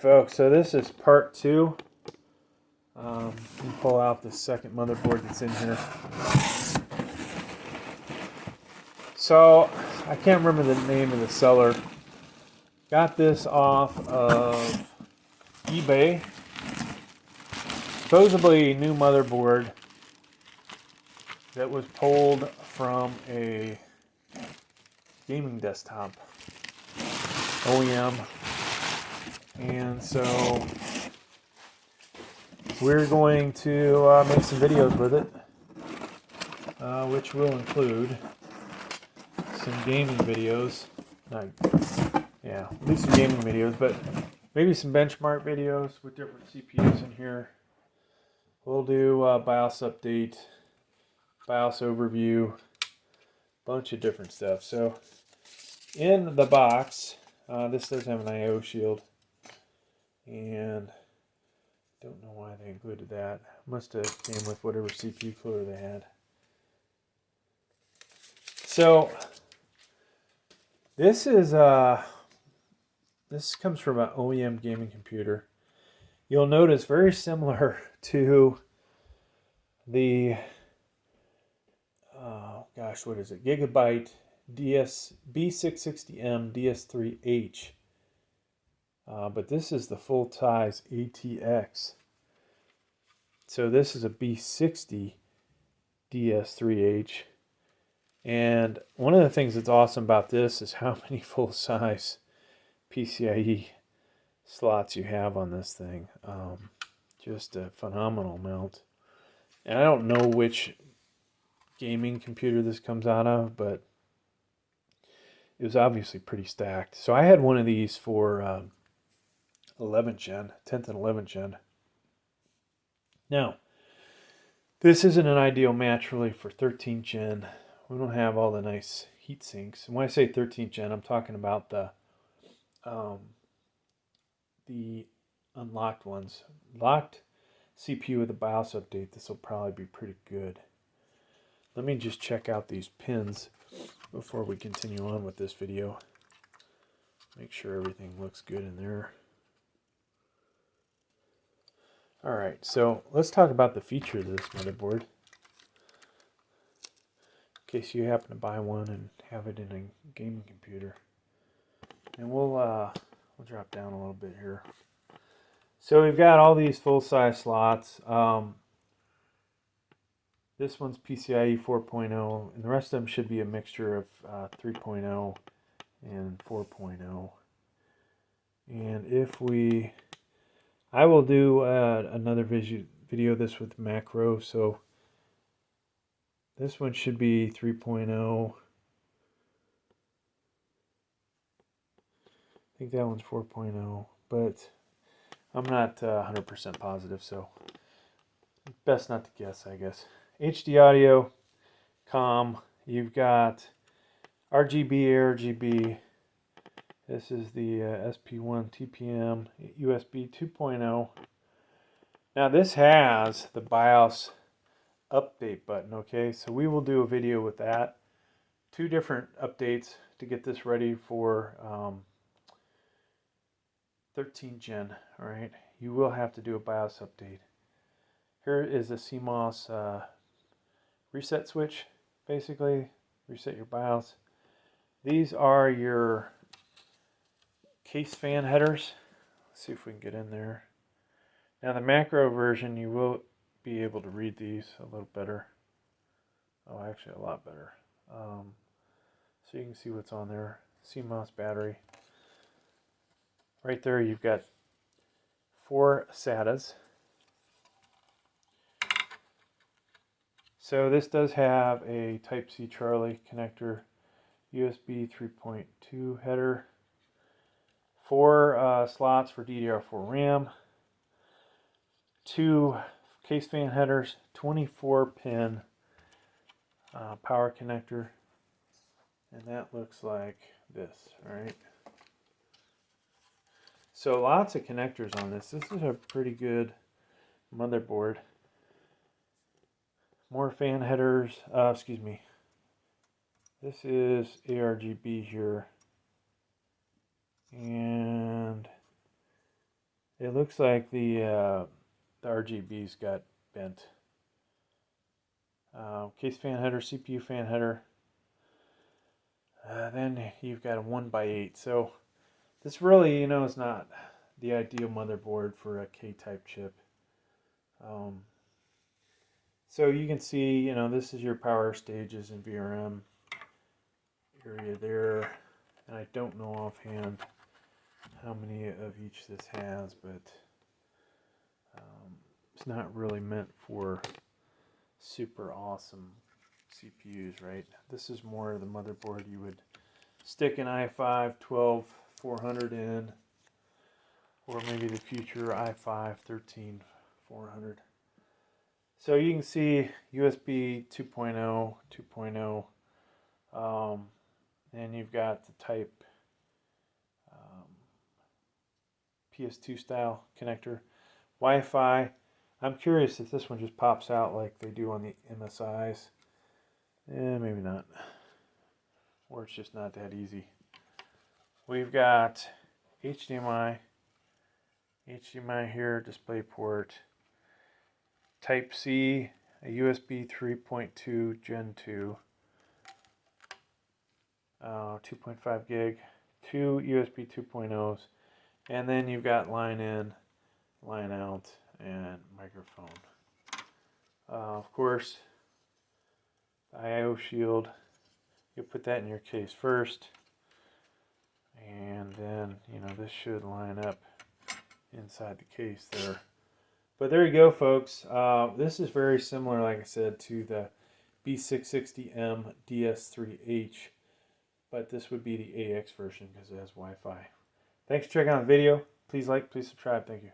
folks, so this is part 2. Let me pull out the second motherboard that's in here. So, I can't remember the name of the seller. Got this off of eBay. Supposedly new motherboard that was pulled from a gaming desktop OEM. And so we're going to make some videos with it, which will include some gaming videos. At least some gaming videos, but maybe some benchmark videos with different CPUs in here. We'll do a BIOS update, BIOS overview, bunch of different stuff. So in the box, this does have an I/O shield, and don't know why they included that. Must have came with whatever CPU cooler they had. So this is this comes from an OEM gaming computer. You'll notice very similar to the what is it? GIGABYTE B660M DS3H. But this is the full size ATX. So this is a B60 DS3H. And one of the things that's awesome about this is how many full size PCIe slots you have on this thing. Just a phenomenal amount. And I don't know which gaming computer this comes out of, but it was obviously pretty stacked. So I had one of these for 11th gen, 10th and 11th gen. Now, this isn't an ideal match really for 13th gen. We don't have all the nice heat sinks. And when I say 13th gen, I'm talking about the unlocked ones. Locked CPU with a BIOS update, this will probably be pretty good. Let me just check out these pins before we continue on with this video. Make sure everything looks good in there. Alright, so let's talk about the feature of this motherboard. In case you happen to buy one and have it in a gaming computer. And we'll drop down a little bit here. So we've got all these full-size slots. This one's PCIe 4.0, and the rest of them should be a mixture of 3.0 and 4.0. And I will do another video of this with macro, so this one should be 3.0. I think that one's 4.0, but I'm not 100% positive, so best not to guess, I guess. HD audio, COM, you've got RGB, ARGB. This is the SP1 TPM, USB 2.0. Now this has the BIOS update button, okay? So we will do a video with that. 2 different updates to get this ready for 13th gen, all right? You will have to do a BIOS update. Here is a CMOS reset switch, basically. Reset your BIOS. These are your case fan headers. Let's see if we can get in there. Now the macro version, you will be able to read these a little better. Oh, actually a lot better. So you can see what's on there. CMOS battery. Right there you've got 4 SATAs. So this does have a Type-C Charlie connector, USB 3.2 header, 4 slots for DDR4 RAM, 2 case fan headers, 24-pin power connector, and that looks like this, all right? So lots of connectors on this. This is a pretty good motherboard. More fan headers, excuse me. This is ARGB here. And It looks like the RGBs got bent. Case fan header, CPU fan header. Then you've got a 1x8. So this really, is not the ideal motherboard for a K-type chip. So you can see, this is your power stages and VRM area there. And I don't know offhand how many of each this has, but it's not really meant for super awesome CPUs, right? This is more the motherboard you would stick an i5 12400 in, or maybe the future i5 13400. So you can see USB 2.0, 2.0, and you've got the type PS2 style connector. Wi-Fi. I'm curious if this one just pops out like they do on the MSIs. Maybe not. Or it's just not that easy. We've got HDMI here, DisplayPort, Type C, a USB 3.2 Gen 2, 2.5 gig, two USB 2.0s, and then you've got line in, line out, and microphone. Of course, the I/O shield, you put that in your case first, and then this should line up inside the case there. But there you go, folks. This is very similar, like I said, to the B660M DS3H, but this would be the AX version because it has Wi-Fi. Thanks for checking out the video. Please like, please subscribe. Thank you.